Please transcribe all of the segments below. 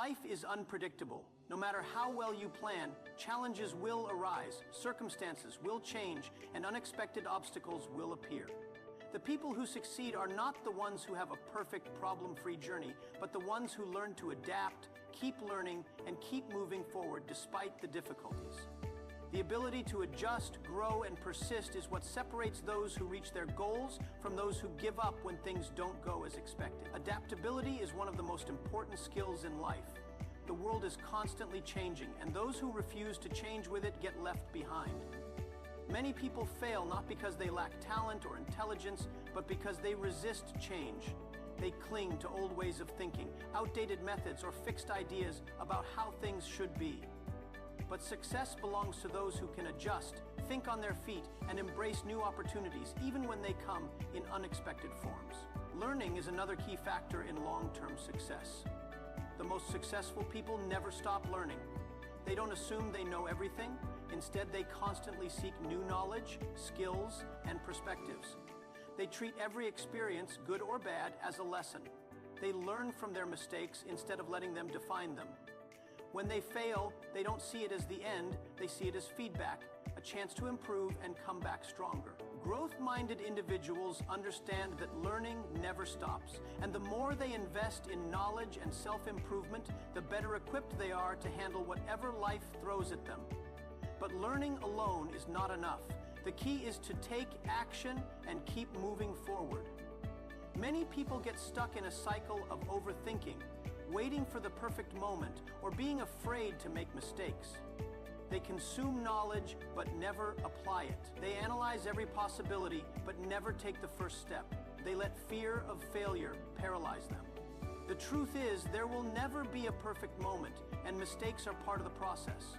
Life is unpredictable. No matter how well you plan, challenges will arise, circumstances will change, and unexpected obstacles will appear. The people who succeed are not the ones who have a perfect problem-free journey, but the ones who learn to adapt, keep learning, and keep moving forward despite the difficulties. The ability to adjust, grow, and persist is what separates those who reach their goals from those who give up when things don't go as expected. Adaptability is one of the most important skills in life. The world is constantly changing, and those who refuse to change with it get left behind. Many people fail not because they lack talent or intelligence, but because they resist change. They cling to old ways of thinking, outdated methods, or fixed ideas about how things should be. But success belongs to those who can adjust, think on their feet, and embrace new opportunities, even when they come in unexpected forms. Learning is another key factor in long-term success. The most successful people never stop learning. They don't assume they know everything. Instead, they constantly seek new knowledge, skills, and perspectives. They treat every experience, good or bad, as a lesson. They learn from their mistakes instead of letting them define them. When they fail, they don't see it as the end, they see it as feedback, a chance to improve and come back stronger. Growth-minded individuals understand that learning never stops, and the more they invest in knowledge and self-improvement, the better equipped they are to handle whatever life throws at them. But learning alone is not enough. The key is to take action and keep moving forward. Many people get stuck in a cycle of overthinking, waiting for the perfect moment, or being afraid to make mistakes. They consume knowledge, but never apply it. They analyze every possibility, but never take the first step. They let fear of failure paralyze them. The truth is, there will never be a perfect moment, and mistakes are part of the process.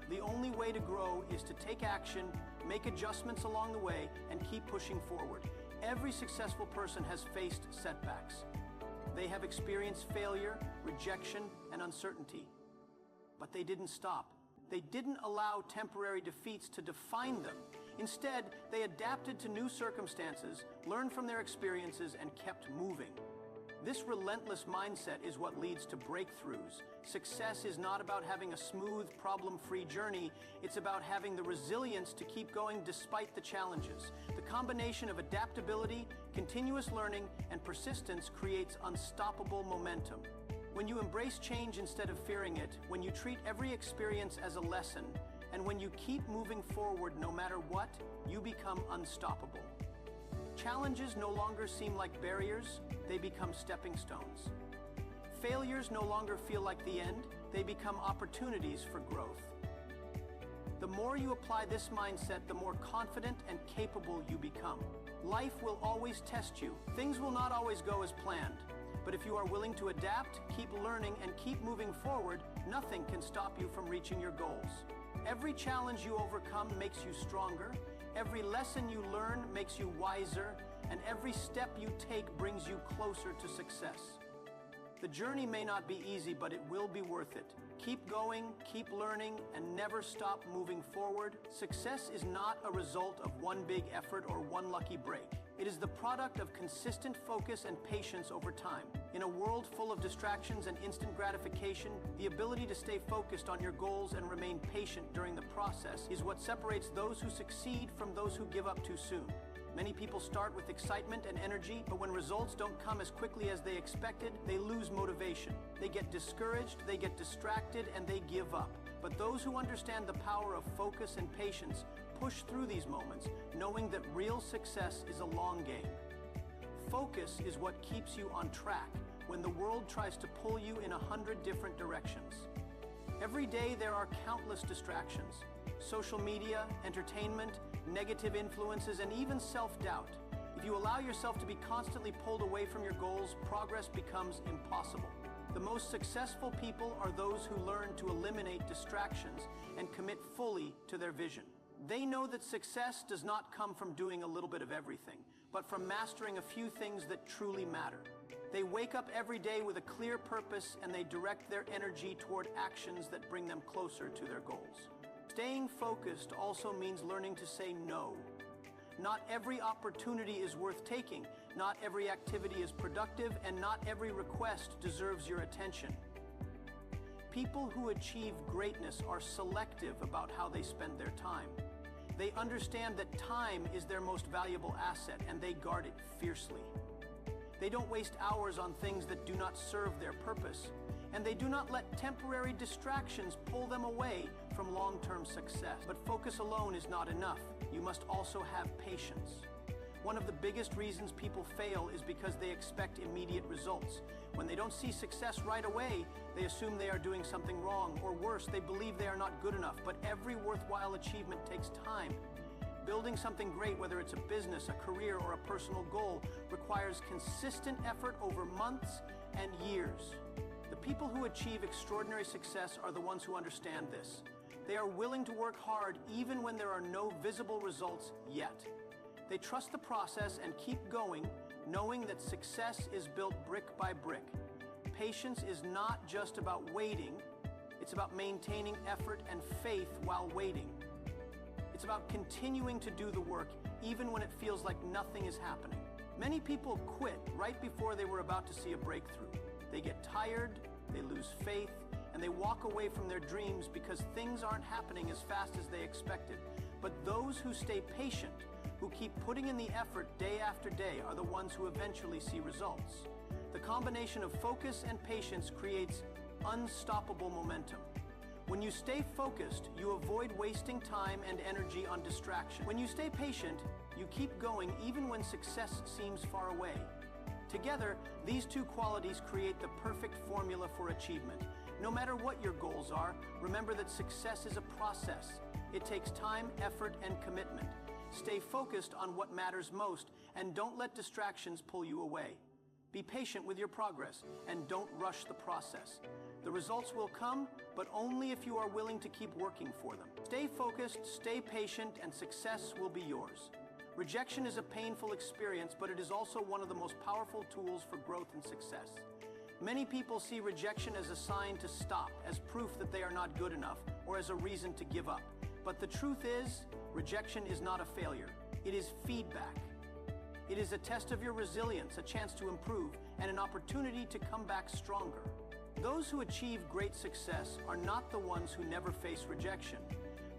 The only way to grow is to take action, make adjustments along the way, and keep pushing forward. Every successful person has faced setbacks. They have experienced failure, rejection, and uncertainty. But they didn't stop. They didn't allow temporary defeats to define them. Instead, they adapted to new circumstances, learned from their experiences, and kept moving. This relentless mindset is what leads to breakthroughs. Success is not about having a smooth, problem-free journey. It's about having the resilience to keep going despite the challenges. The combination of adaptability, continuous learning, and persistence creates unstoppable momentum. When you embrace change instead of fearing it, when you treat every experience as a lesson, and when you keep moving forward no matter what, you become unstoppable. Challenges no longer seem like barriers, they become stepping stones. Failures no longer feel like the end, they become opportunities for growth. The more you apply this mindset, the more confident and capable you become. Life will always test you. Things will not always go as planned. But if you are willing to adapt, keep learning, and keep moving forward, nothing can stop you from reaching your goals. Every challenge you overcome makes you stronger. Every lesson you learn makes you wiser, and every step you take brings you closer to success. The journey may not be easy, but it will be worth it. Keep going, keep learning, and never stop moving forward. Success is not a result of one big effort or one lucky break. It is the product of consistent focus and patience over time. In a world full of distractions and instant gratification, the ability to stay focused on your goals and remain patient during the process is what separates those who succeed from those who give up too soon. Many people start with excitement and energy, but when results don't come as quickly as they expected, they lose motivation. They get discouraged, they get distracted, and they give up. But those who understand the power of focus and patience push through these moments, knowing that real success is a long game. Focus is what keeps you on track when the world tries to pull you in 100 different directions. Every day there are countless distractions: social media, entertainment, negative influences, and even self-doubt. If you allow yourself to be constantly pulled away from your goals, progress becomes impossible. The most successful people are those who learn to eliminate distractions and commit fully to their vision. They know that success does not come from doing a little bit of everything, but from mastering a few things that truly matter. They wake up every day with a clear purpose, and they direct their energy toward actions that bring them closer to their goals. Staying focused also means learning to say no. Not every opportunity is worth taking, not every activity is productive, and not every request deserves your attention. People who achieve greatness are selective about how they spend their time. They understand that time is their most valuable asset and they guard it fiercely. They don't waste hours on things that do not serve their purpose, and they do not let temporary distractions pull them away from long-term success. But focus alone is not enough. You must also have patience. One of the biggest reasons people fail is because they expect immediate results. When they don't see success right away, they assume they are doing something wrong, or worse, they believe they are not good enough. But every worthwhile achievement takes time. Building something great, whether it's a business, a career, or a personal goal, requires consistent effort over months and years. The people who achieve extraordinary success are the ones who understand this. They are willing to work hard even when there are no visible results yet. They trust the process and keep going, knowing that success is built brick by brick. Patience is not just about waiting, it's about maintaining effort and faith while waiting. It's about continuing to do the work even when it feels like nothing is happening. Many people quit right before they were about to see a breakthrough. They get tired, they lose faith, and they walk away from their dreams because things aren't happening as fast as they expected. But those who stay patient, who keep putting in the effort day after day, are the ones who eventually see results. The combination of focus and patience creates unstoppable momentum. When you stay focused, you avoid wasting time and energy on distraction. When you stay patient, you keep going even when success seems far away. Together, these two qualities create the perfect formula for achievement. No matter what your goals are, remember that success is a process. It takes time, effort, and commitment. Stay focused on what matters most and don't let distractions pull you away. Be patient with your progress and don't rush the process. The results will come, but only if you are willing to keep working for them. Stay focused, stay patient, and success will be yours. Rejection is a painful experience, but it is also one of the most powerful tools for growth and success. Many people see rejection as a sign to stop, as proof that they are not good enough, or as a reason to give up. But the truth is, rejection is not a failure. It is feedback. It is a test of your resilience, a chance to improve, and an opportunity to come back stronger. Those who achieve great success are not the ones who never face rejection.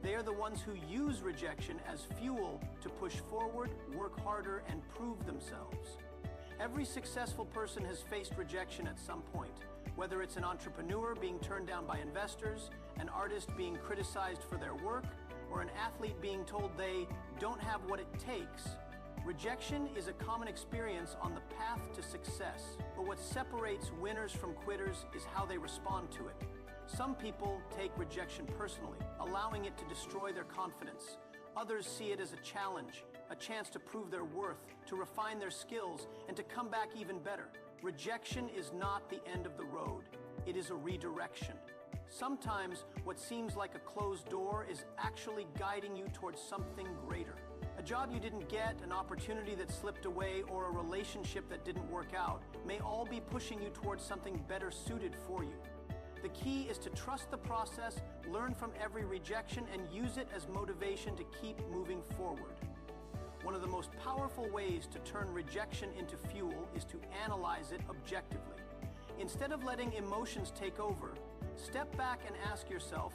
They are the ones who use rejection as fuel to push forward, work harder, and prove themselves. Every successful person has faced rejection at some point, whether it's an entrepreneur being turned down by investors, an artist being criticized for their work, or an athlete being told they don't have what it takes. Rejection is a common experience on the path to success, but what separates winners from quitters is how they respond to it. Some people take rejection personally, allowing it to destroy their confidence. Others see it as a challenge, a chance to prove their worth, to refine their skills, and to come back even better. Rejection is not the end of the road. It is a redirection. Sometimes what seems like a closed door is actually guiding you towards something greater. A job you didn't get, an opportunity that slipped away, or a relationship that didn't work out may all be pushing you towards something better suited for you. The key is to trust the process, learn from every rejection, and use it as motivation to keep moving forward. One of the most powerful ways to turn rejection into fuel is to analyze it objectively. Instead of letting emotions take over, step back and ask yourself,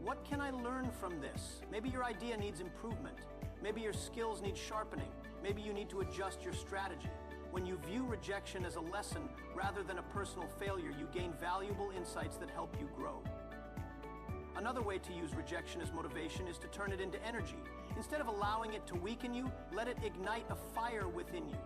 what can I learn from this? Maybe your idea needs improvement. Maybe your skills need sharpening. Maybe you need to adjust your strategy. When you view rejection as a lesson rather than a personal failure, you gain valuable insights that help you grow. Another way to use rejection as motivation is to turn it into energy. Instead of allowing it to weaken you, let it ignite a fire within you.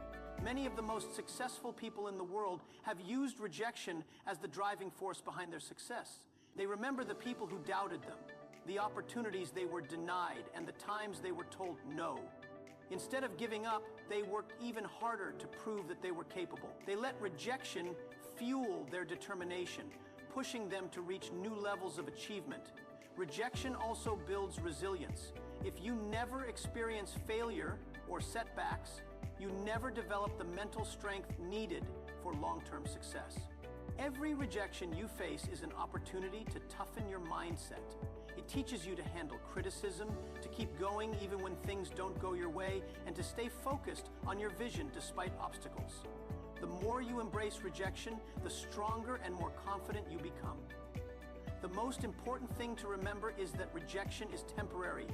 Many of the most successful people in the world have used rejection as the driving force behind their success. They remember the people who doubted them, the opportunities they were denied, and the times they were told no. Instead of giving up, they worked even harder to prove that they were capable. They let rejection fuel their determination, pushing them to reach new levels of achievement. Rejection also builds resilience. If you never experience failure or setbacks, you never develop the mental strength needed for long-term success. Every rejection you face is an opportunity to toughen your mindset. It teaches you to handle criticism, to keep going even when things don't go your way, and to stay focused on your vision despite obstacles. The more you embrace rejection, the stronger and more confident you become. most important thing to remember is that rejection is temporary.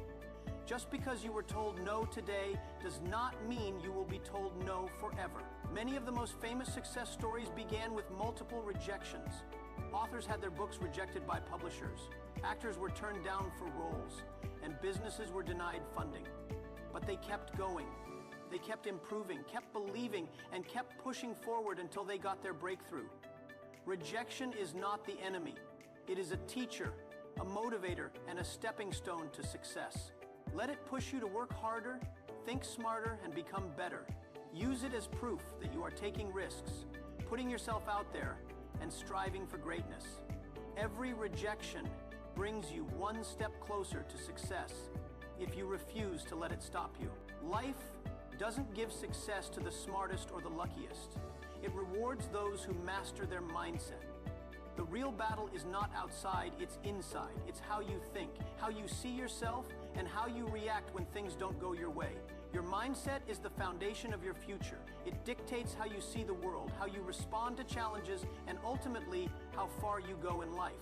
Just because you were told no today does not mean you will be told no forever. Many of the most famous success stories began with multiple rejections. Authors had their books rejected by publishers. Actors were turned down for roles, and businesses were denied funding. But they kept going. They kept improving, kept believing, and kept pushing forward until they got their breakthrough. Rejection is not the enemy. It is a teacher, a motivator, and a stepping stone to success. Let it push you to work harder, think smarter, and become better. Use it as proof that you are taking risks, putting yourself out there, and striving for greatness. Every rejection brings you one step closer to success if you refuse to let it stop you. Life doesn't give success to the smartest or the luckiest. It rewards those who master their mindset. The real battle is not outside, it's inside. It's how you think, how you see yourself, and how you react when things don't go your way. Your mindset is the foundation of your future. It dictates how you see the world, how you respond to challenges, and ultimately, how far you go in life.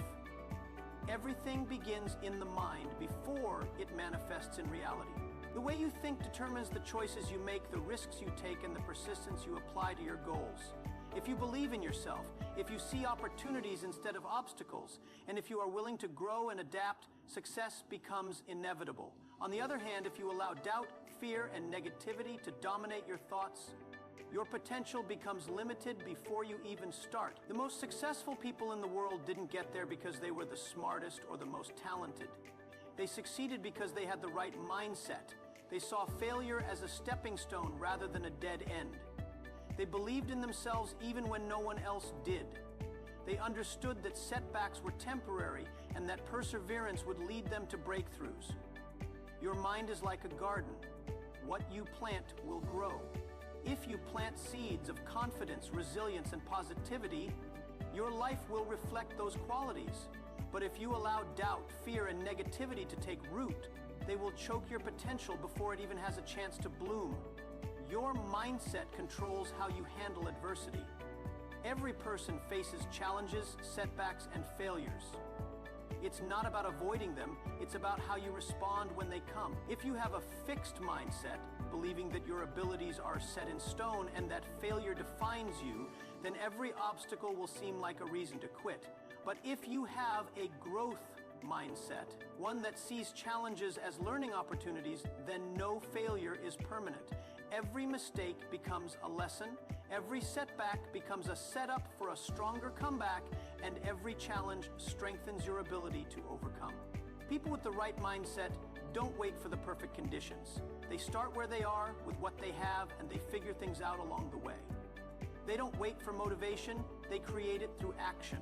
Everything begins in the mind before it manifests in reality. The way you think determines the choices you make, the risks you take, and the persistence you apply to your goals. If you believe in yourself, if you see opportunities instead of obstacles, and if you are willing to grow and adapt, success becomes inevitable. On the other hand, if you allow doubt, fear, and negativity to dominate your thoughts, your potential becomes limited before you even start. The most successful people in the world didn't get there because they were the smartest or the most talented. They succeeded because they had the right mindset. They saw failure as a stepping stone rather than a dead end. They believed in themselves even when no one else did. They understood that setbacks were temporary and that perseverance would lead them to breakthroughs. Your mind is like a garden. What you plant will grow. If you plant seeds of confidence, resilience, and positivity, your life will reflect those qualities. But if you allow doubt, fear, and negativity to take root, they will choke your potential before it even has a chance to bloom. Your mindset controls how you handle adversity. Every person faces challenges, setbacks, and failures. It's not about avoiding them, it's about how you respond when they come. If you have a fixed mindset, believing that your abilities are set in stone and that failure defines you, then every obstacle will seem like a reason to quit. But if you have a growth mindset, one that sees challenges as learning opportunities, then no failure is permanent. Every mistake becomes a lesson, every setback becomes a setup for a stronger comeback, and every challenge strengthens your ability to overcome. People with the right mindset don't wait for the perfect conditions. They start where they are with what they have, and they figure things out along the way. They don't wait for motivation, they create it through action.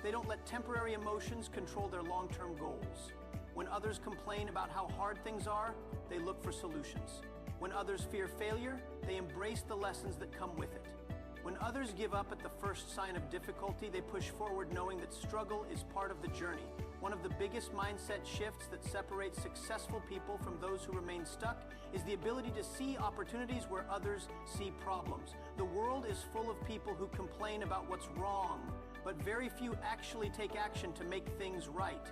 They don't let temporary emotions control their long-term goals. When others complain about how hard things are, they look for solutions. When others fear failure, they embrace the lessons that come with it. When others give up at the first sign of difficulty, they push forward knowing that struggle is part of the journey. One of the biggest mindset shifts that separates successful people from those who remain stuck is the ability to see opportunities where others see problems. The world is full of people who complain about what's wrong, but very few actually take action to make things right.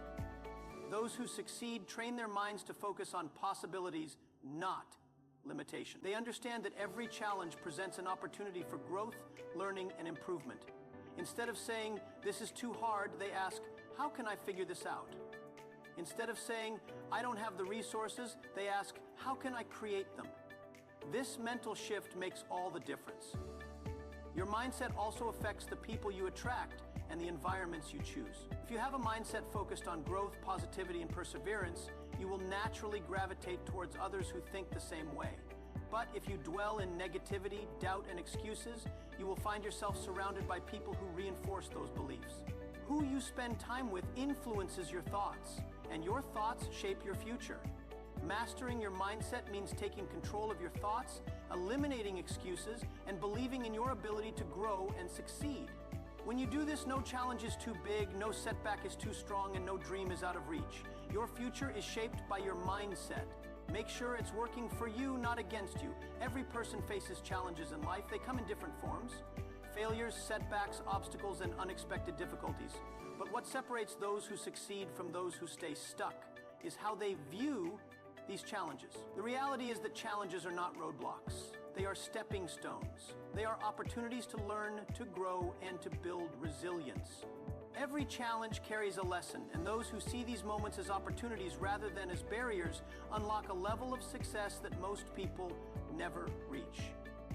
Those who succeed train their minds to focus on possibilities, not limitation. They understand that every challenge presents an opportunity for growth, learning, and improvement. Instead of saying, "This is too hard," they ask, "How can I figure this out?" Instead of saying, "I don't have the resources," they ask, "How can I create them?" This mental shift makes all the difference. Your mindset also affects the people you attract and the environments you choose. If you have a mindset focused on growth, positivity, and perseverance, you will naturally gravitate towards others who think the same way. But if you dwell in negativity, doubt, and excuses, you will find yourself surrounded by people who reinforce those beliefs. Who you spend time with influences your thoughts, and your thoughts shape your future. Mastering your mindset means taking control of your thoughts, eliminating excuses, and believing in your ability to grow and succeed. When you do this, no challenge is too big, no setback is too strong, and no dream is out of reach. Your future is shaped by your mindset. Make sure it's working for you, not against you. Every person faces challenges in life. They come in different forms. Failures, setbacks, obstacles, and unexpected difficulties. But What separates those who succeed from those who stay stuck is how they view these challenges. The reality is that challenges are not roadblocks. They are stepping stones. They are opportunities to learn, to grow, and to build resilience. Every challenge carries a lesson, and those who see these moments as opportunities rather than as barriers unlock a level of success that most people never reach.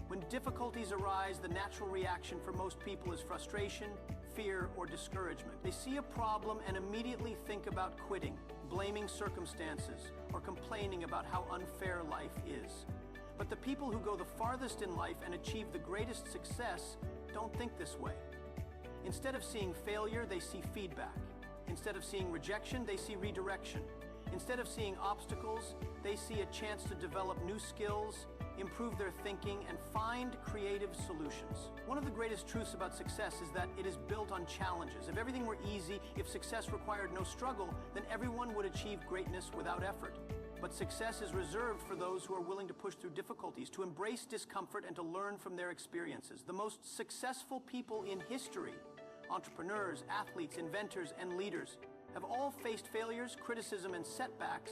When difficulties arise, the natural reaction for most people is frustration, fear, or discouragement. They see a problem and immediately think about quitting, blaming circumstances, or complaining about how unfair life is. But the people who go the farthest in life and achieve the greatest success don't think this way. Instead of seeing failure, they see feedback. Instead of seeing rejection, they see redirection. Instead of seeing obstacles, they see a chance to develop new skills, improve their thinking, and find creative solutions. One of the greatest truths about success is that it is built on challenges. If everything were easy, if success required no struggle, then everyone would achieve greatness without effort. But success is reserved for those who are willing to push through difficulties, to embrace discomfort, and to learn from their experiences. The most successful people in history, entrepreneurs, athletes, inventors, and leaders, have all faced failures, criticism, and setbacks,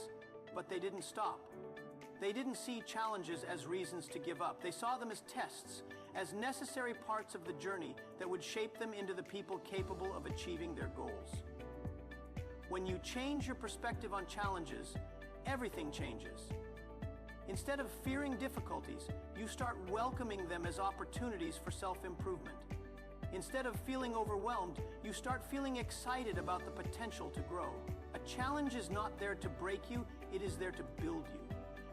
but they didn't stop. They didn't see challenges as reasons to give up. They saw them as tests, as necessary parts of the journey that would shape them into the people capable of achieving their goals. When you change your perspective on challenges, everything changes. Instead of fearing difficulties, you start welcoming them as opportunities for self-improvement. Instead of feeling overwhelmed, you start feeling excited about the potential to grow. A challenge is not there to break you, it is there to build you.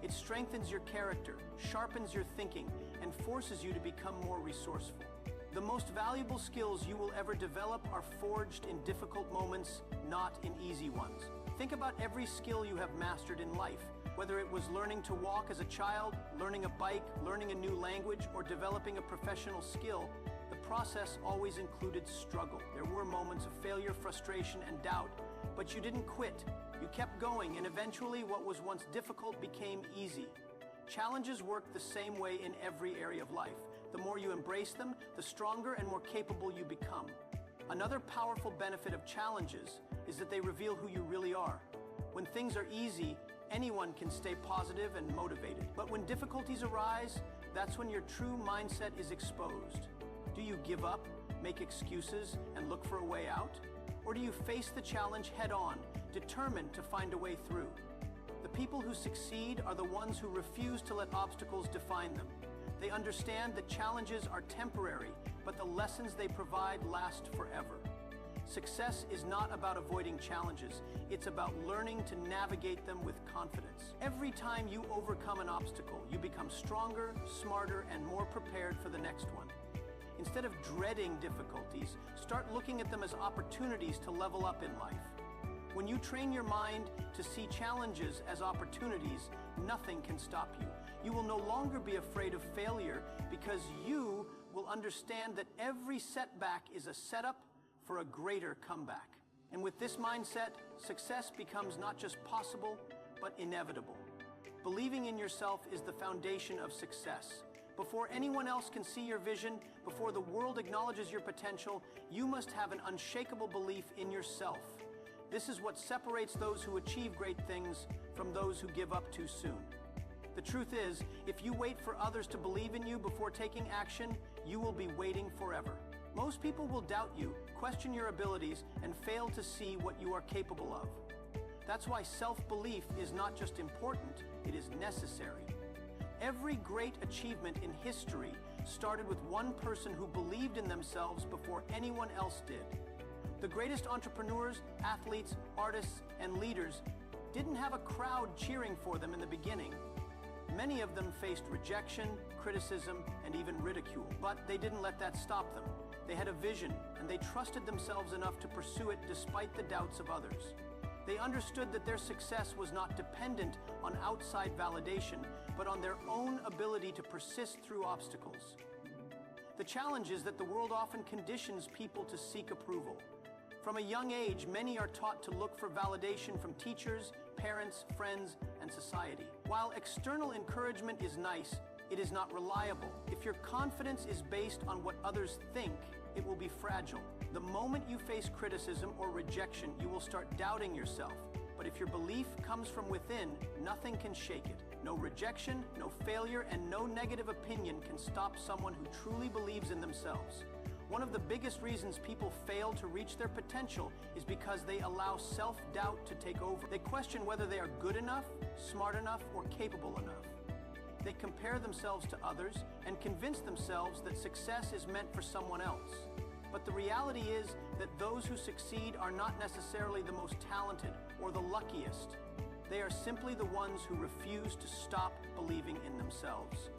It strengthens your character, sharpens your thinking, and forces you to become more resourceful. The most valuable skills you will ever develop are forged in difficult moments, not in easy ones. Think about every skill you have mastered in life, whether it was learning to walk as a child, learning a bike, learning a new language, or developing a professional skill. The process always included struggle. There were moments of failure, frustration, and doubt, but you didn't quit. You kept going, and eventually what was once difficult became easy. Challenges work the same way in every area of life. The more you embrace them, the stronger and more capable you become. Another powerful benefit of challenges is that they reveal who you really are. When things are easy, anyone can stay positive and motivated. But when difficulties arise, that's when your true mindset is exposed. Do you give up, make excuses, and look for a way out? Or do you face the challenge head-on, determined to find a way through? The people who succeed are the ones who refuse to let obstacles define them. They understand that challenges are temporary, but the lessons they provide last forever. Success is not about avoiding challenges. It's about learning to navigate them with confidence. Every time you overcome an obstacle, you become stronger, smarter, and more prepared for the next one. Instead of dreading difficulties, start looking at them as opportunities to level up in life. When you train your mind to see challenges as opportunities, nothing can stop you. You will no longer be afraid of failure because you will understand that every setback is a setup for a greater comeback. And with this mindset, success becomes not just possible, but inevitable. Believing in yourself is the foundation of success. Before anyone else can see your vision, before the world acknowledges your potential, you must have an unshakable belief in yourself. This is what separates those who achieve great things from those who give up too soon. The truth is, if you wait for others to believe in you before taking action, you will be waiting forever. Most people will doubt you, question your abilities, and fail to see what you are capable of. That's why self-belief is not just important, it is necessary. Every great achievement in history started with one person who believed in themselves before anyone else did. The greatest entrepreneurs, athletes, artists, and leaders didn't have a crowd cheering for them in the beginning. Many of them faced rejection, criticism, and even ridicule, but they didn't let that stop them. They had a vision, and they trusted themselves enough to pursue it despite the doubts of others. They understood that their success was not dependent on outside validation, but on their own ability to persist through obstacles. The challenge is that the world often conditions people to seek approval. From a young age, many are taught to look for validation from teachers, parents, friends, and society. While external encouragement is nice, it is not reliable. If your confidence is based on what others think, it will be fragile. The moment you face criticism or rejection, you will start doubting yourself. But if your belief comes from within, nothing can shake it. No rejection, no failure, and no negative opinion can stop someone who truly believes in themselves. One of the biggest reasons people fail to reach their potential is because they allow self-doubt to take over. They question whether they are good enough, smart enough, or capable enough. They compare themselves to others and convince themselves that success is meant for someone else. But the reality is that those who succeed are not necessarily the most talented or the luckiest. They are simply the ones who refuse to stop believing in themselves.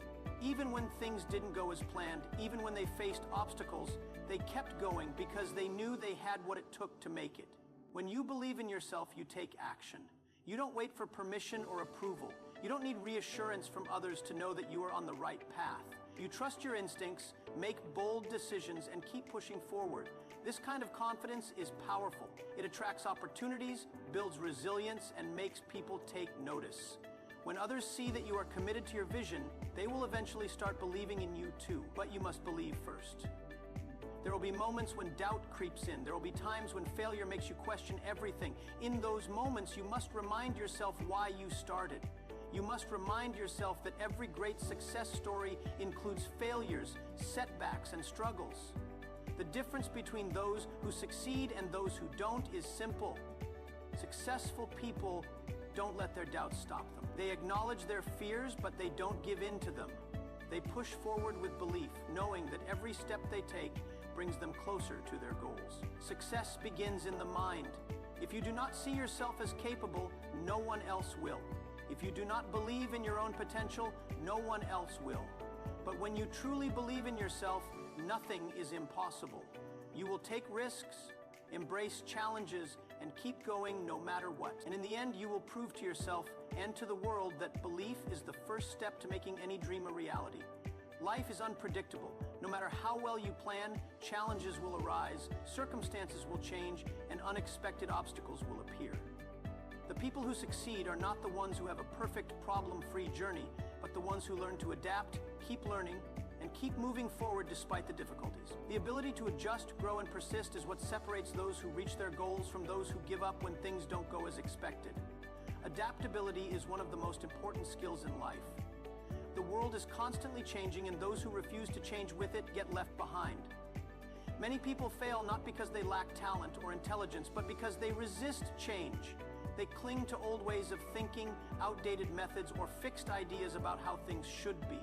Even when things didn't go as planned, even when they faced obstacles, they kept going because they knew they had what it took to make it. When you believe in yourself, you take action. You don't wait for permission or approval. You don't need reassurance from others to know that you are on the right path. You trust your instincts, make bold decisions, and keep pushing forward. This kind of confidence is powerful. It attracts opportunities, builds resilience, and makes people take notice. When others see that you are committed to your vision, they will eventually start believing in you too, but you must believe first. There will be moments when doubt creeps in. There will be times when failure makes you question everything. In those moments, you must remind yourself why you started. You must remind yourself that every great success story includes failures, setbacks, and struggles. The difference between those who succeed and those who don't is simple. Successful people don't let their doubts stop them. They acknowledge their fears, but they don't give in to them. They push forward with belief, knowing that every step they take brings them closer to their goals. Success begins in the mind. If you do not see yourself as capable, no one else will. If you do not believe in your own potential, no one else will. But when you truly believe in yourself, nothing is impossible. You will take risks, embrace challenges, and keep going no matter what. And in the end, you will prove to yourself and to the world that belief is the first step to making any dream a reality. Life is unpredictable. No matter how well you plan, challenges will arise, circumstances will change, and unexpected obstacles will appear. The people who succeed are not the ones who have a perfect problem-free journey, but the ones who learn to adapt, keep learning, and keep moving forward despite the difficulties. The ability to adjust, grow, and persist is what separates those who reach their goals from those who give up when things don't go as expected. Adaptability is one of the most important skills in life. The world is constantly changing, and those who refuse to change with it get left behind. Many people fail not because they lack talent or intelligence, but because they resist change. They cling to old ways of thinking, outdated methods, or fixed ideas about how things should be.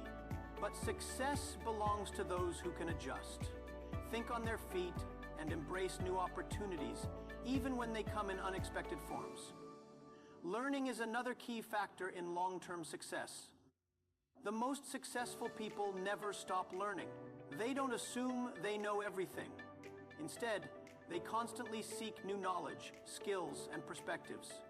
But success belongs to those who can adjust, think on their feet, and embrace new opportunities, even when they come in unexpected forms. Learning is another key factor in long-term success. The most successful people never stop learning. They don't assume they know everything. Instead, they constantly seek new knowledge, skills, and perspectives.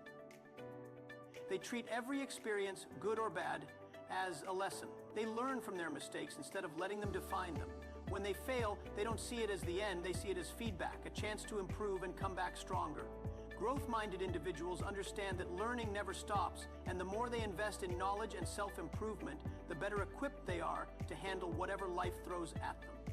They treat every experience, good or bad, as a lesson. They learn from their mistakes instead of letting them define them. When they fail, they don't see it as the end, they see it as feedback, a chance to improve and come back stronger. Growth-minded individuals understand that learning never stops, and the more they invest in knowledge and self-improvement, the better equipped they are to handle whatever life throws at them.